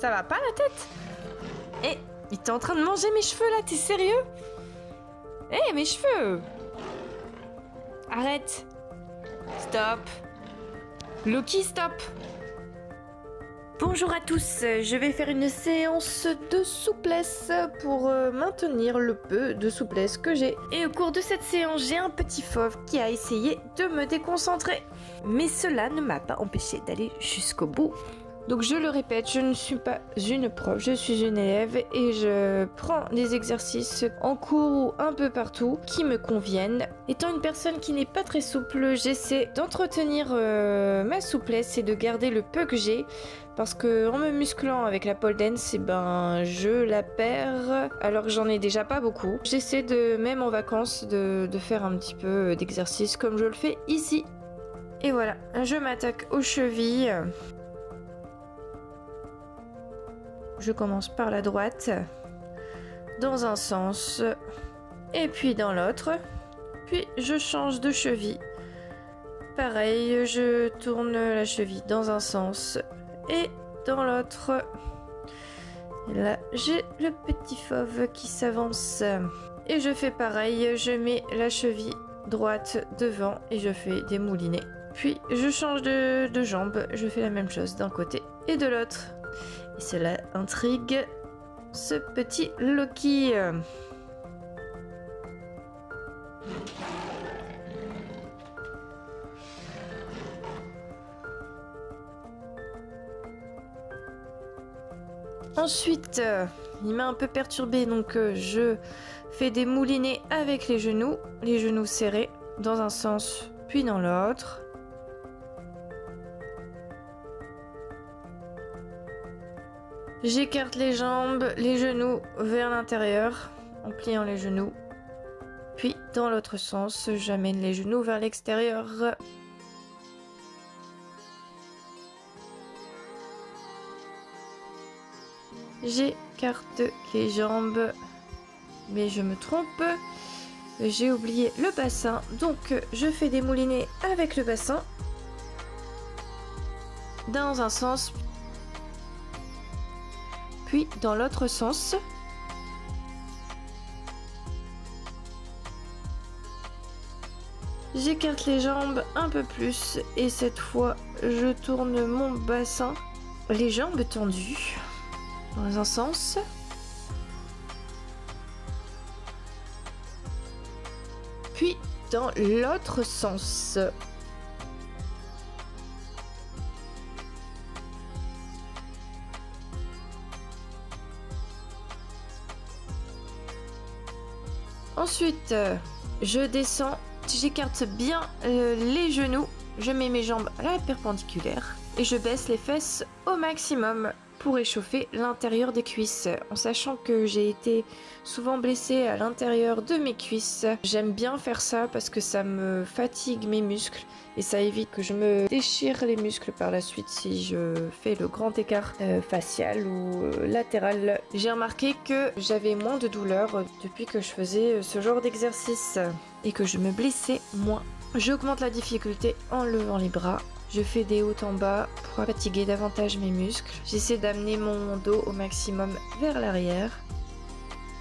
Ça va pas la tête? Eh, il était en train de manger mes cheveux là, t'es sérieux? Eh, mes cheveux! Arrête! Stop! Loki, stop! Bonjour à tous, je vais faire une séance de souplesse pour maintenir le peu de souplesse que j'ai. Et au cours de cette séance, j'ai un petit fauve qui a essayé de me déconcentrer. Mais cela ne m'a pas empêché d'aller jusqu'au bout. Donc je le répète, je ne suis pas une prof, je suis une élève et je prends des exercices en cours ou un peu partout qui me conviennent. Étant une personne qui n'est pas très souple, j'essaie d'entretenir ma souplesse et de garder le peu que j'ai. Parce que en me musclant avec la pole dance, je la perds alors que j'en ai déjà pas beaucoup. J'essaie de, même en vacances, de faire un petit peu d'exercice comme je le fais ici. Et voilà, je m'attaque aux chevilles. Je commence par la droite, dans un sens, et puis dans l'autre. Puis je change de cheville. Pareil, je tourne la cheville dans un sens et dans l'autre. Et là, j'ai le petit fauve qui s'avance. Et je fais pareil, je mets la cheville droite devant et je fais des moulinets. Puis je change de jambe, je fais la même chose d'un côté et de l'autre. Et cela intrigue ce petit Loki. Ensuite, il m'a un peu perturbé, donc je fais des moulinets avec les genoux serrés dans un sens puis dans l'autre. J'écarte les jambes, les genoux vers l'intérieur en pliant les genoux. Puis dans l'autre sens, j'amène les genoux vers l'extérieur. J'écarte les jambes, mais je me trompe. J'ai oublié le bassin, donc je fais des moulinets avec le bassin dans un sens puis dans l'autre sens. J'écarte les jambes un peu plus et cette fois je tourne mon bassin, les jambes tendues dans un sens. Puis dans l'autre sens. Ensuite, je descends, j'écarte bien les genoux, je mets mes jambes à la perpendiculaire et je baisse les fesses au maximum pour échauffer l'intérieur des cuisses, en sachant que j'ai été souvent blessée à l'intérieur de mes cuisses. J'aime bien faire ça parce que ça me fatigue mes muscles et ça évite que je me déchire les muscles par la suite si je fais le grand écart facial ou latéral. J'ai remarqué que j'avais moins de douleur depuis que je faisais ce genre d'exercice et que je me blessais moins. J'augmente la difficulté en levant les bras. Je fais des hauts en bas pour fatiguer davantage mes muscles. J'essaie d'amener mon dos au maximum vers l'arrière.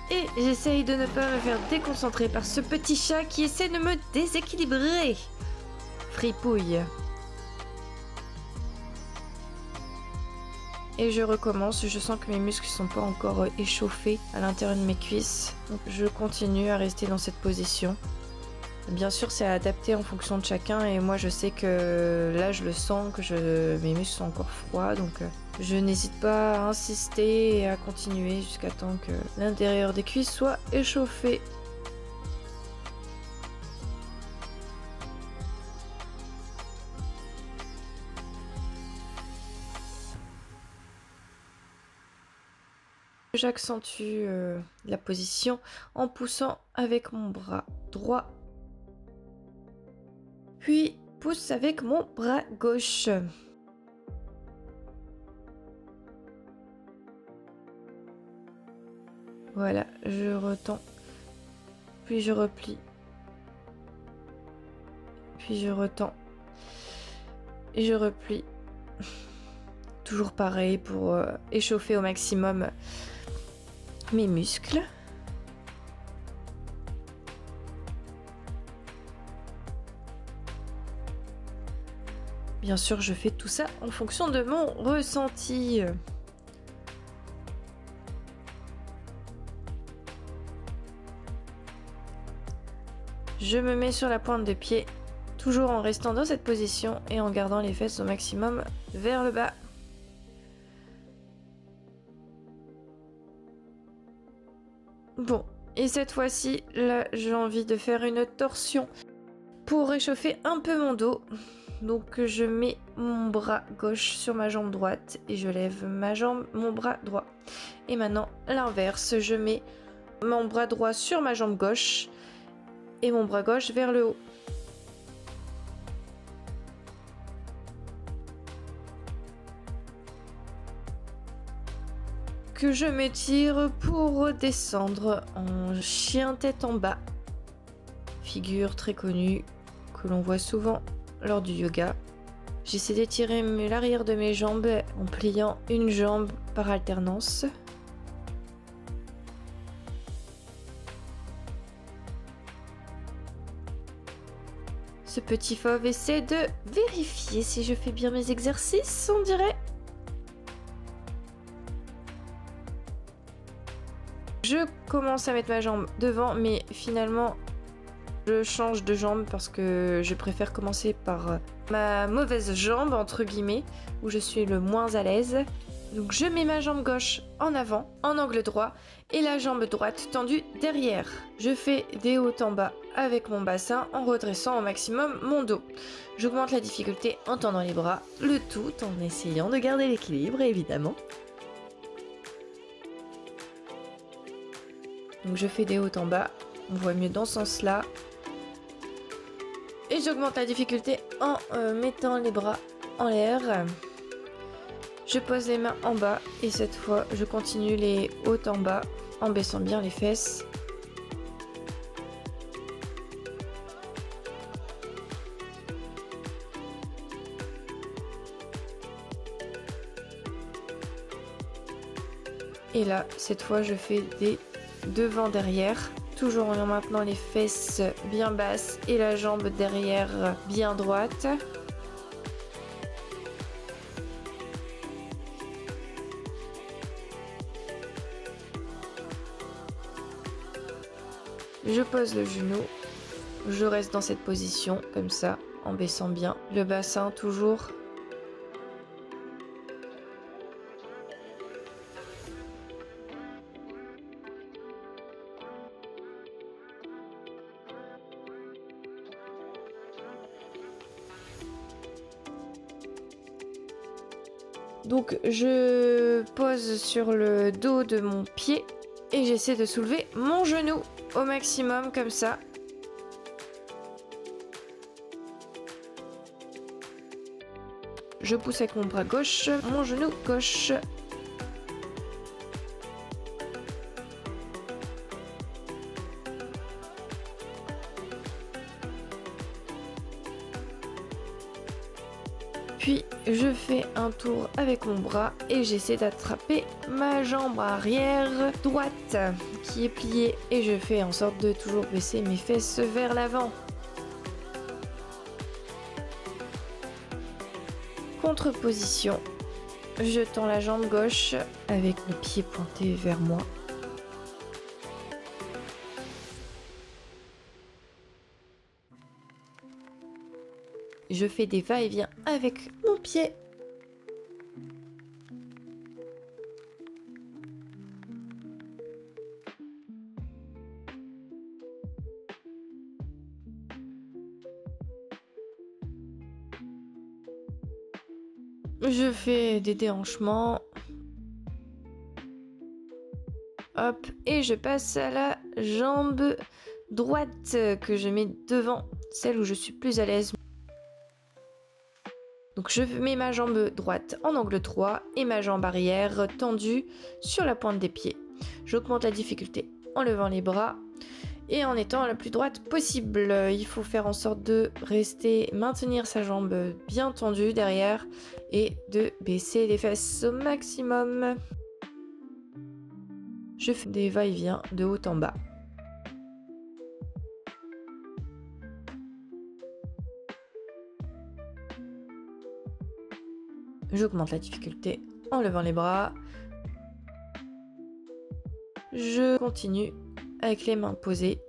Et j'essaye de ne pas me faire déconcentrer par ce petit chat qui essaie de me déséquilibrer. Fripouille. Et je recommence, je sens que mes muscles ne sont pas encore échauffés à l'intérieur de mes cuisses. Donc je continue à rester dans cette position. Bien sûr, c'est adapté en fonction de chacun et moi je sais que là je le sens que mes muscles sont encore froids, donc je n'hésite pas à insister et à continuer jusqu'à temps que l'intérieur des cuisses soit échauffé. J'accentue la position en poussant avec mon bras droit. Puis pousse avec mon bras gauche. Voilà, je retends. Puis je replie. Puis je retends. Et je replie. toujours pareil pour échauffer au maximum mes muscles. Bien sûr, je fais tout ça en fonction de mon ressenti. Je me mets sur la pointe de pied, toujours en restant dans cette position et en gardant les fesses au maximum vers le bas. Bon, et cette fois-ci, là, j'ai envie de faire une torsion pour réchauffer un peu mon dos. Donc je mets mon bras gauche sur ma jambe droite et je lève mon bras droit. Et maintenant l'inverse, je mets mon bras droit sur ma jambe gauche et mon bras gauche vers le haut. Que je m'étire pour redescendre en chien tête en bas. Figure très connue que l'on voit souvent lors du yoga. J'essaie d'étirer l'arrière de mes jambes en pliant une jambe par alternance. Ce petit fauve essaie de vérifier si je fais bien mes exercices, on dirait. Je commence à mettre ma jambe devant, mais finalement je change de jambe parce que je préfère commencer par ma mauvaise jambe, entre guillemets, où je suis le moins à l'aise. Donc je mets ma jambe gauche en avant, en angle droit, et la jambe droite tendue derrière. Je fais des hauts en bas avec mon bassin en redressant au maximum mon dos. J'augmente la difficulté en tendant les bras, le tout en essayant de garder l'équilibre, évidemment. Donc je fais des hauts en bas, on voit mieux dans ce sens-là. Et j'augmente la difficulté en mettant les bras en l'air. Je pose les mains en bas et cette fois je continue les hauts en bas en baissant bien les fesses. Et là, cette fois je fais des devant-derrière. Toujours en maintenant les fesses bien basses et la jambe derrière bien droite. Je pose le genou, je reste dans cette position comme ça, en baissant bien le bassin toujours. Donc je pose sur le dos de mon pied et j'essaie de soulever mon genou au maximum comme ça. Je pousse avec mon bras gauche, mon genou gauche. Puis je fais un tour avec mon bras et j'essaie d'attraper ma jambe arrière droite qui est pliée et je fais en sorte de toujours baisser mes fesses vers l'avant. Contre-position, je tends la jambe gauche avec le pied pointé vers moi. Je fais des va-et-vient avec mon pied. Je fais des déhanchements. Hop, et je passe à la jambe droite que je mets devant, celle où je suis plus à l'aise. Donc je mets ma jambe droite en angle droit et ma jambe arrière tendue sur la pointe des pieds. J'augmente la difficulté en levant les bras et en étant la plus droite possible. Il faut faire en sorte de maintenir sa jambe bien tendue derrière et de baisser les fesses au maximum. Je fais des va-et-vient de haut en bas. J'augmente la difficulté en levant les bras. Je continue avec les mains posées.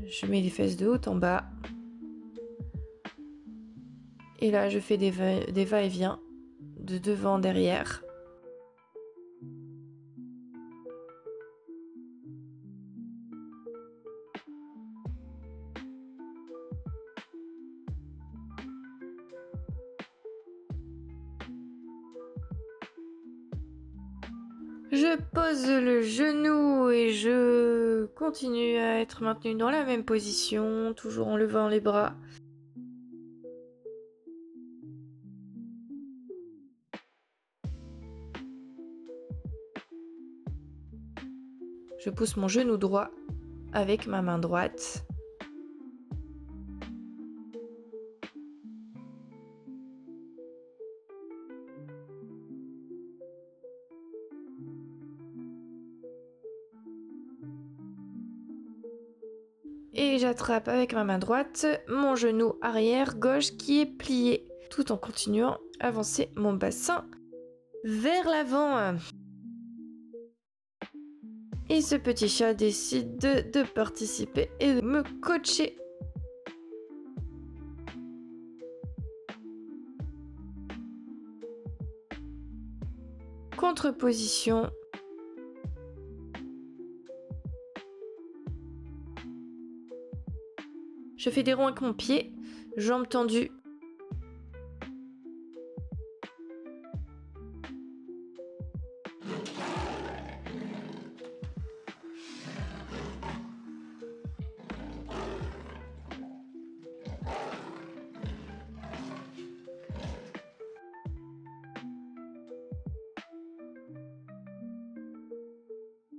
Je mets les fesses de haut en bas. Et là, je fais des va-et-vient de devant derrière. Je pose le genou et je continue à être maintenue dans la même position, toujours en levant les bras. Je pousse mon genou droit avec ma main droite. Et j'attrape avec ma main droite mon genou arrière gauche qui est plié, tout en continuant à avancer mon bassin vers l'avant. Et ce petit chat décide de participer et de me coacher. Contre-position. Je fais des ronds avec mon pied, jambes tendues.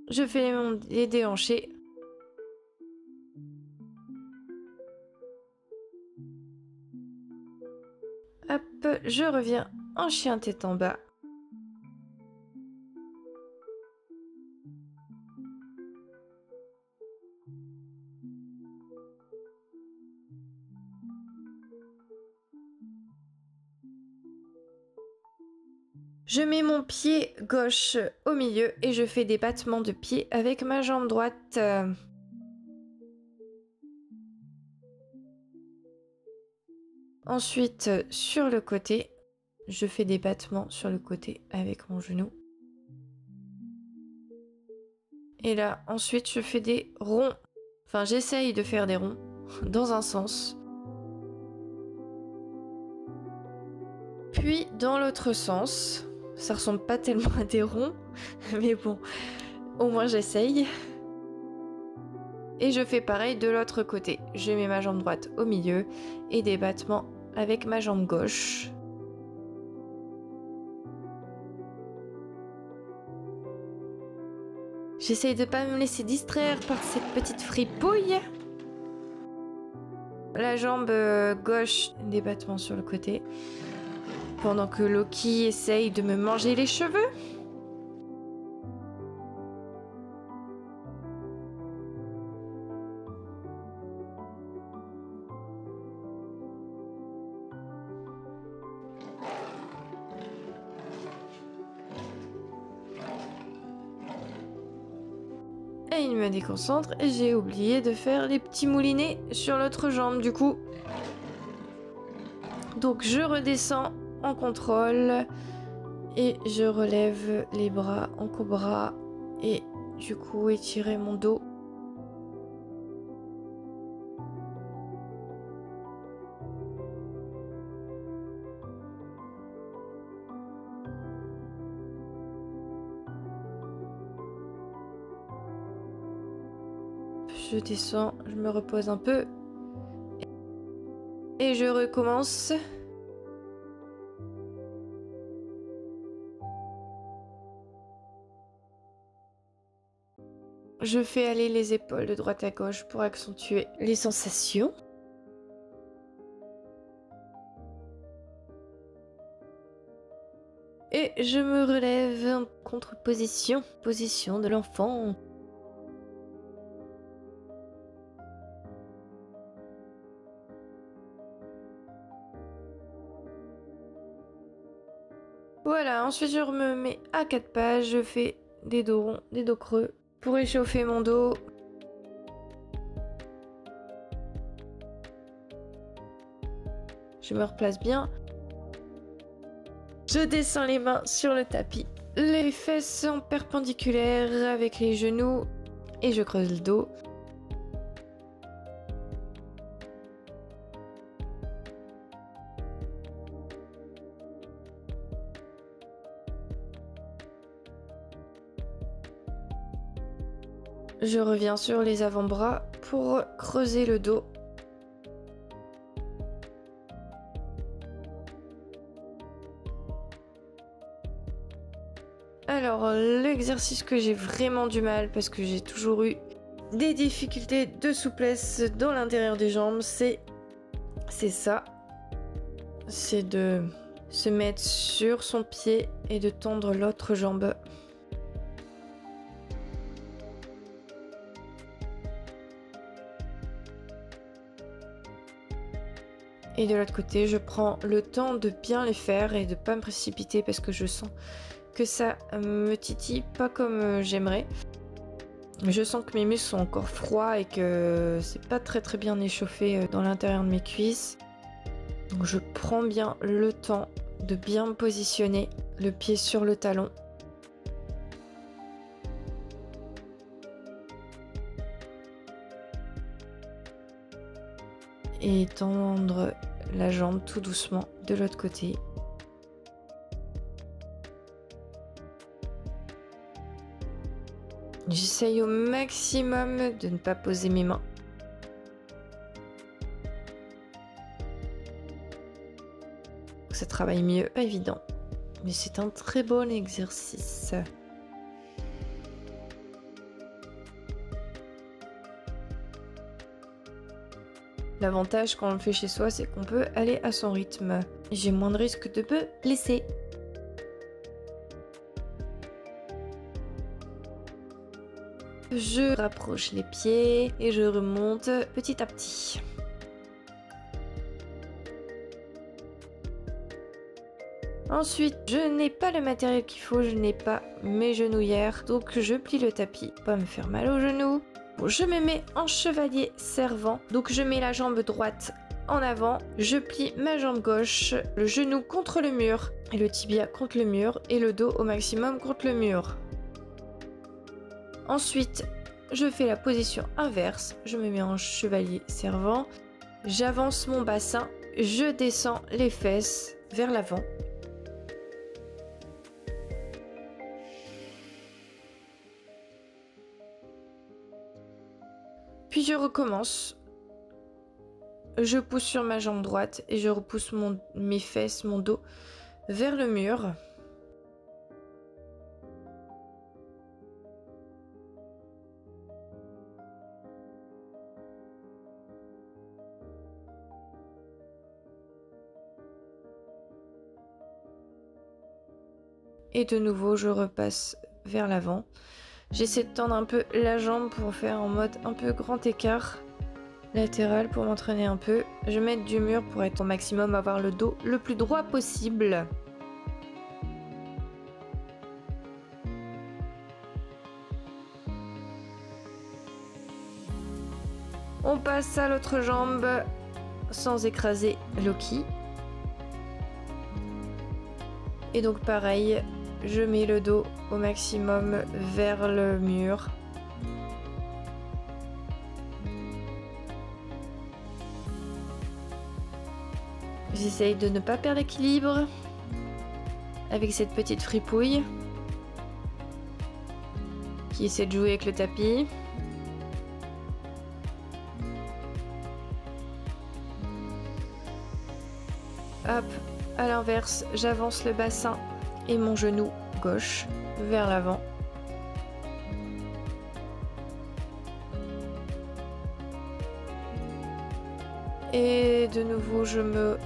Je fais les déhanchés. Hop, je reviens en chien tête en bas. Je mets mon pied gauche au milieu et je fais des battements de pied avec ma jambe droite. Ensuite, sur le côté, je fais des battements sur le côté avec mon genou. Et là, ensuite, je fais des ronds. Enfin, j'essaye de faire des ronds dans un sens. Puis dans l'autre sens. Ça ressemble pas tellement à des ronds, mais bon, au moins j'essaye. Et je fais pareil de l'autre côté. Je mets ma jambe droite au milieu et des battements avec ma jambe gauche. J'essaye de pas me laisser distraire par cette petite fripouille. La jambe gauche, des battements sur le côté. Pendant que Loki essaye de me manger les cheveux. Et il me déconcentre et j'ai oublié de faire les petits moulinets sur l'autre jambe du coup. Donc je redescends en contrôle et je relève les bras en cobra et du coup étirer mon dos. Je descends, je me repose un peu et je recommence. je fais aller les épaules de droite à gauche pour accentuer les sensations. Et je me relève en contre-position, position de l'enfant. Voilà, ensuite je me mets à 4 pattes, je fais des dos ronds, des dos creux pour échauffer mon dos. Je me replace bien. Je descends les mains sur le tapis. Les fesses sont perpendiculaires avec les genoux et je creuse le dos. Je reviens sur les avant-bras pour creuser le dos. Alors, l'exercice que j'ai vraiment du mal, parce que j'ai toujours eu des difficultés de souplesse dans l'intérieur des jambes, c'est ça. C'est de se mettre sur son pied et de tendre l'autre jambe. Et de l'autre côté, je prends le temps de bien les faire et de pas me précipiter parce que je sens que ça me titille pas comme j'aimerais. Je sens que mes muscles sont encore froids et que c'est pas très bien échauffé dans l'intérieur de mes cuisses. Donc je prends bien le temps de bien me positionner, le pied sur le talon. Et tendre la jambe tout doucement de l'autre côté. J'essaye au maximum de ne pas poser mes mains. Ça travaille mieux, pas évident. Mais c'est un très bon exercice. L'avantage quand on le fait chez soi, c'est qu'on peut aller à son rythme. J'ai moins de risque de me blesser. Je rapproche les pieds et je remonte petit à petit. Ensuite, je n'ai pas le matériel qu'il faut, je n'ai pas mes genouillères, donc je plie le tapis pour pas me faire mal aux genoux. Bon, je me mets en chevalier servant, donc je mets la jambe droite en avant, je plie ma jambe gauche, le genou contre le mur et le tibia contre le mur et le dos au maximum contre le mur. Ensuite, je fais la position inverse, je me mets en chevalier servant, j'avance mon bassin, je descends les fesses vers l'avant. Puis je recommence. Je pousse sur ma jambe droite et je repousse mes fesses, mon dos vers le mur. Et de nouveau, je repasse vers l'avant. J'essaie de tendre un peu la jambe pour faire en mode un peu grand écart latéral pour m'entraîner un peu. Je mets du mur pour être au maximum, avoir le dos le plus droit possible. On passe à l'autre jambe sans écraser l'oki. Et donc pareil, je mets le dos au maximum vers le mur. J'essaye de ne pas perdre l'équilibre avec cette petite fripouille qui essaie de jouer avec le tapis. Hop, à l'inverse, j'avance le bassin et mon genou gauche vers l'avant. Et de nouveau, je me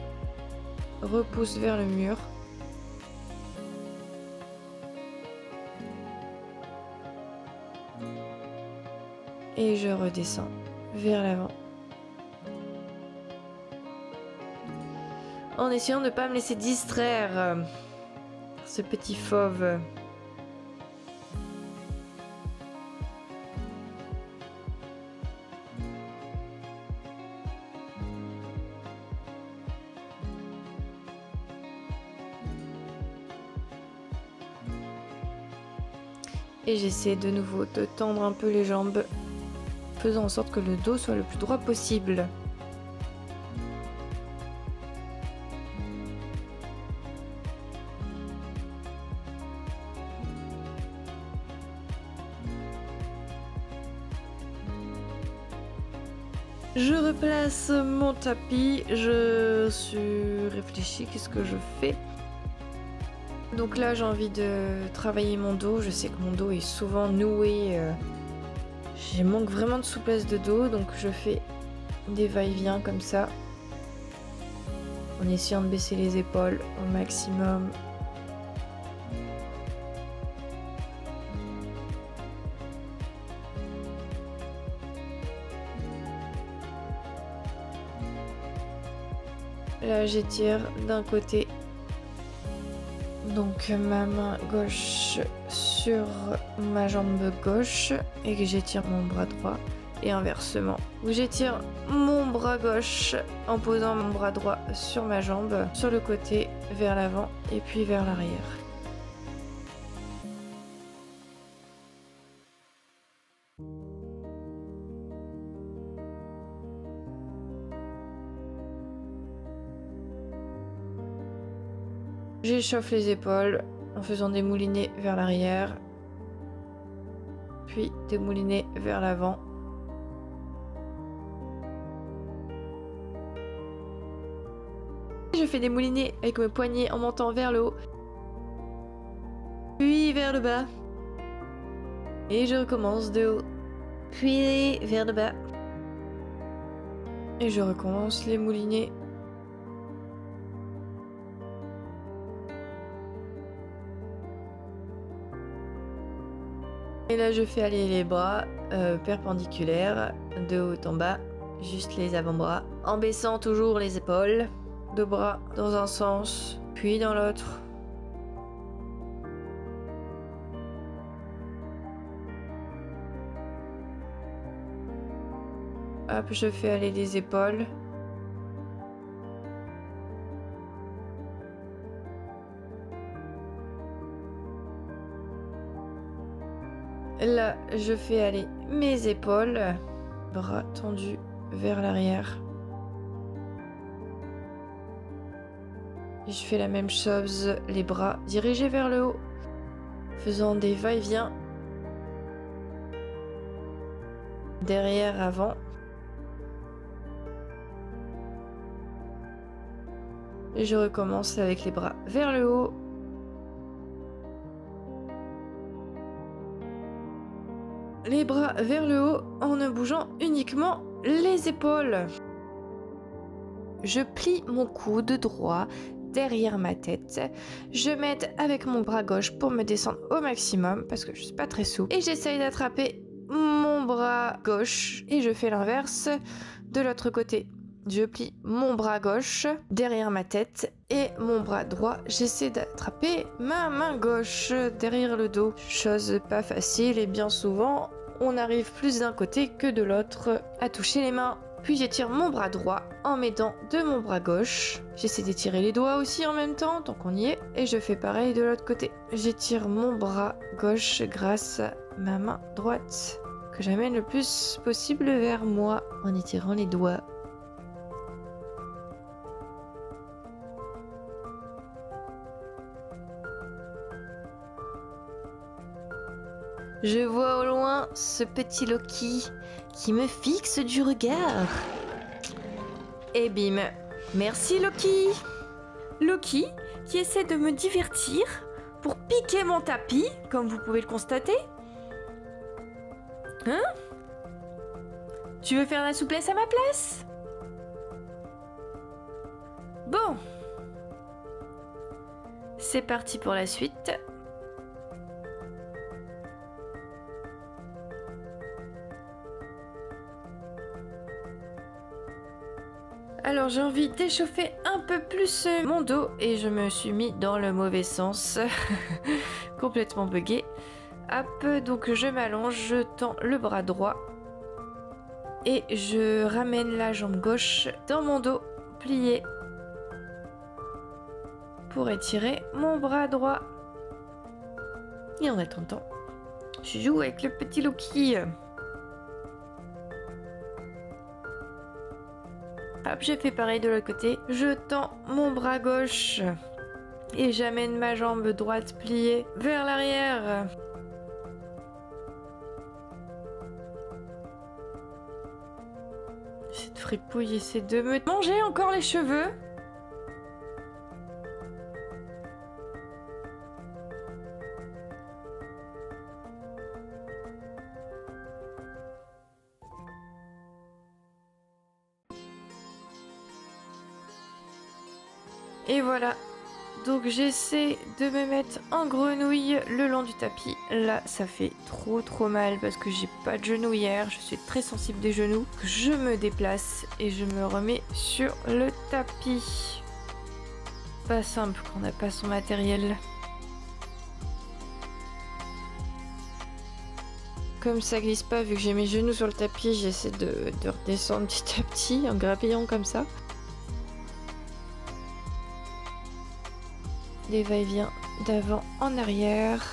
repousse vers le mur. Et je redescends vers l'avant. En essayant de ne pas me laisser distraire par ce petit fauve. Et j'essaie de nouveau de tendre un peu les jambes, faisant en sorte que le dos soit le plus droit possible. Je replace mon tapis, je suis réfléchie, qu'est-ce que je fais? Donc là j'ai envie de travailler mon dos, je sais que mon dos est souvent noué, je manque vraiment de souplesse de dos, donc je fais des va-et-vient comme ça, en essayant de baisser les épaules au maximum. Là j'étire d'un côté, donc ma main gauche sur ma jambe gauche et que j'étire mon bras droit, et inversement où j'étire mon bras gauche en posant mon bras droit sur ma jambe, sur le côté vers l'avant et puis vers l'arrière. J'échauffe les épaules en faisant des moulinets vers l'arrière, puis des moulinets vers l'avant. Je fais des moulinets avec mes poignets en montant vers le haut, puis vers le bas. Et je recommence de haut, puis vers le bas. Et je recommence les moulinets. Et là je fais aller les bras perpendiculaires de haut en bas, juste les avant-bras, en baissant toujours les épaules, deux bras dans un sens, puis dans l'autre. Hop, je fais aller les épaules. Là, je fais aller mes épaules, bras tendus vers l'arrière. Et je fais la même chose, les bras dirigés vers le haut, faisant des va-et-vient. Derrière, avant. Et je recommence avec les bras vers le haut. Les bras vers le haut en ne bougeant uniquement les épaules. Je plie mon coude droit derrière ma tête. Je m'aide avec mon bras gauche pour me descendre au maximum parce que je suis pas très souple. Et j'essaye d'attraper mon bras gauche et je fais l'inverse de l'autre côté. Je plie mon bras gauche derrière ma tête et mon bras droit, j'essaie d'attraper ma main gauche derrière le dos. Chose pas facile et bien souvent, on arrive plus d'un côté que de l'autre à toucher les mains. Puis j'étire mon bras droit en m'aidant de mon bras gauche. J'essaie d'étirer les doigts aussi en même temps, tant qu'on y est. Et je fais pareil de l'autre côté. J'étire mon bras gauche grâce à ma main droite, que j'amène le plus possible vers moi en étirant les doigts. Je vois au loin ce petit Loki qui me fixe du regard. Et bim. Merci Loki. Loki qui essaie de me divertir pour piquer mon tapis, comme vous pouvez le constater. Hein? Tu veux faire la souplesse à ma place? Bon, c'est parti pour la suite. Alors j'ai envie d'échauffer un peu plus mon dos et je me suis mis dans le mauvais sens, complètement buggé. Hop, donc je m'allonge, je tends le bras droit et je ramène la jambe gauche dans mon dos plié pour étirer mon bras droit. Et en attendant, je joue avec le petit Loki. Hop, j'ai fait pareil de l'autre côté. Je tends mon bras gauche et j'amène ma jambe droite pliée vers l'arrière. Cette fripouille essaie de me manger encore les cheveux. Et voilà, donc j'essaie de me mettre en grenouille le long du tapis. Là, ça fait trop mal parce que j'ai pas de genouillère, je suis très sensible des genoux. Je me déplace et je me remets sur le tapis. Pas simple quand on n'a pas son matériel. Comme ça glisse pas, vu que j'ai mes genoux sur le tapis, j'essaie de redescendre petit à petit en grappillant comme ça. Des va-et-vient d'avant en arrière.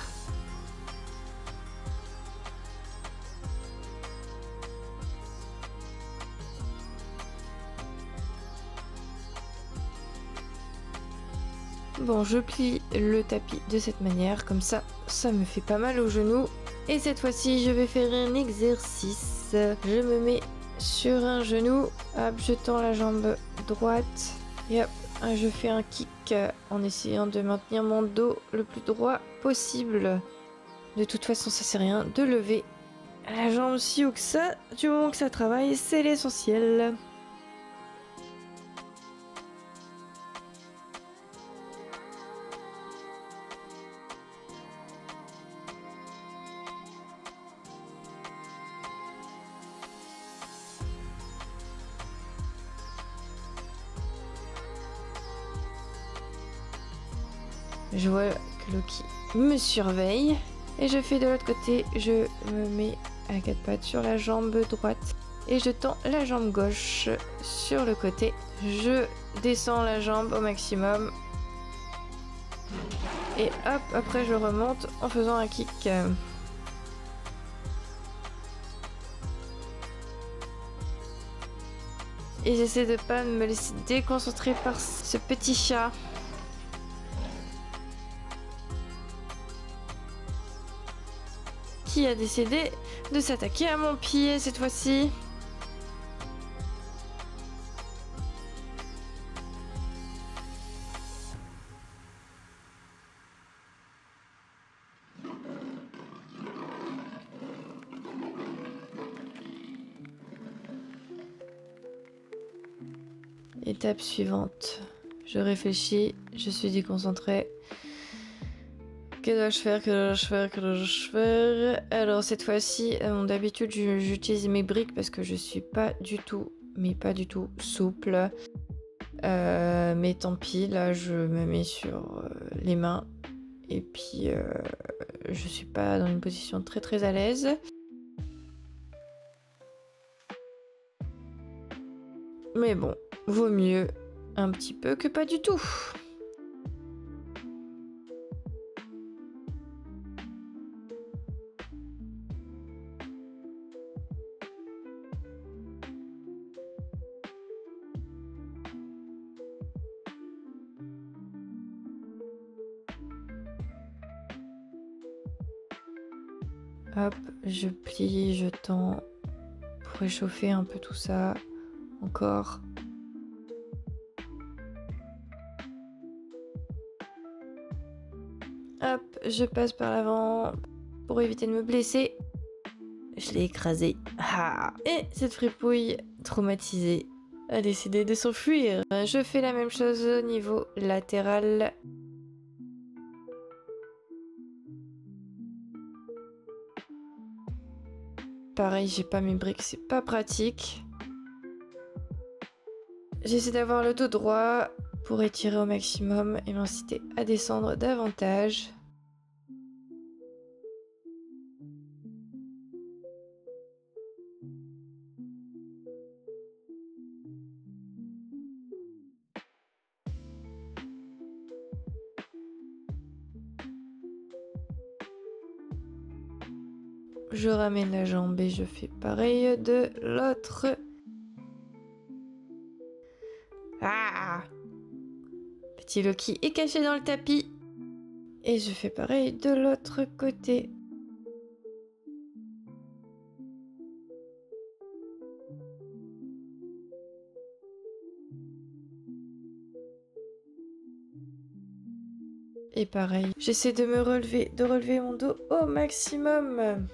Bon, je plie le tapis de cette manière, comme ça, ça me fait pas mal aux genoux. Et cette fois-ci, je vais faire un exercice. Je me mets sur un genou, hop, je tends la jambe droite et hop, je fais un kick en essayant de maintenir mon dos le plus droit possible. De toute façon, ça sert à rien de lever la jambe si haut que ça. Du moment que ça travaille, c'est l'essentiel. Je vois que Loki me surveille. Et je fais de l'autre côté, je me mets à quatre pattes sur la jambe droite. Et je tends la jambe gauche sur le côté. Je descends la jambe au maximum. Et hop, après je remonte en faisant un kick. Et j'essaie de pas me laisser déconcentrer par ce petit chat. Qui a décidé de s'attaquer à mon pied cette fois-ci. Étape suivante. Je réfléchis, je suis déconcentrée. Que dois-je faire? Que dois-je faire? Que dois-je faire? Alors cette fois-ci, d'habitude j'utilise mes briques parce que je suis pas du tout, mais pas du tout souple. Mais tant pis, là je me mets sur les mains. Et puis je suis pas dans une position très à l'aise. Mais bon, vaut mieux un petit peu que pas du tout. Hop, je plie, je tends pour réchauffer un peu tout ça. Encore. Hop, je passe par l'avant pour éviter de me blesser. Je l'ai écrasé. Ah. Et cette fripouille traumatisée a décidé de s'enfuir. Je fais la même chose au niveau latéral. Pareil, j'ai pas mes briques, c'est pas pratique. J'essaie d'avoir le dos droit pour étirer au maximum et m'inciter à descendre davantage. Je ramène la jambe et je fais pareil de l'autre. Ah! Petit Loki est caché dans le tapis. Et je fais pareil de l'autre côté. Et pareil, j'essaie de me relever, de relever mon dos au maximum.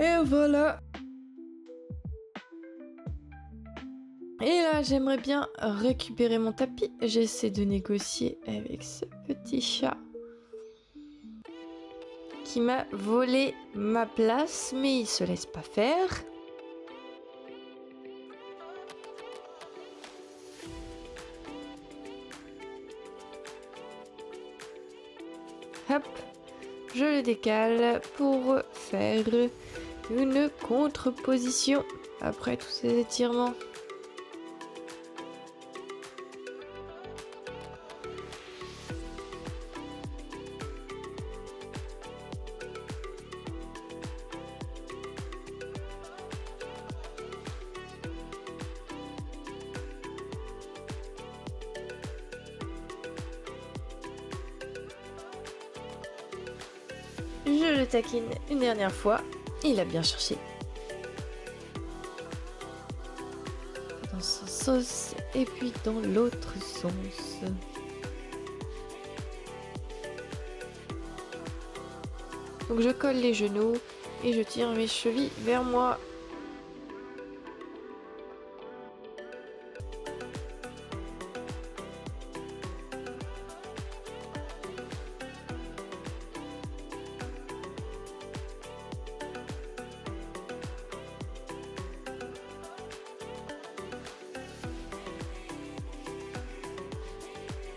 Et voilà. Et là, j'aimerais bien récupérer mon tapis. J'essaie de négocier avec ce petit chat qui m'a volé ma place, mais il se laisse pas faire. Hop, je le décale pour faire une contre-position après tous ces étirements. Je le taquine une dernière fois. Il a bien cherché. Dans son sauce et puis dans l'autre sauce. Donc je colle les genoux et je tire mes chevilles vers moi.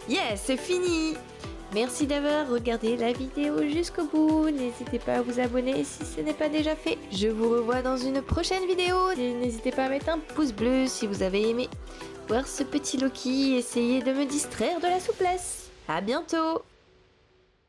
Yes, c'est fini! Merci d'avoir regardé la vidéo jusqu'au bout. N'hésitez pas à vous abonner si ce n'est pas déjà fait. Je vous revois dans une prochaine vidéo. Et n'hésitez pas à mettre un pouce bleu si vous avez aimé voir ce petit Loki essayer de me distraire de la souplesse. À bientôt!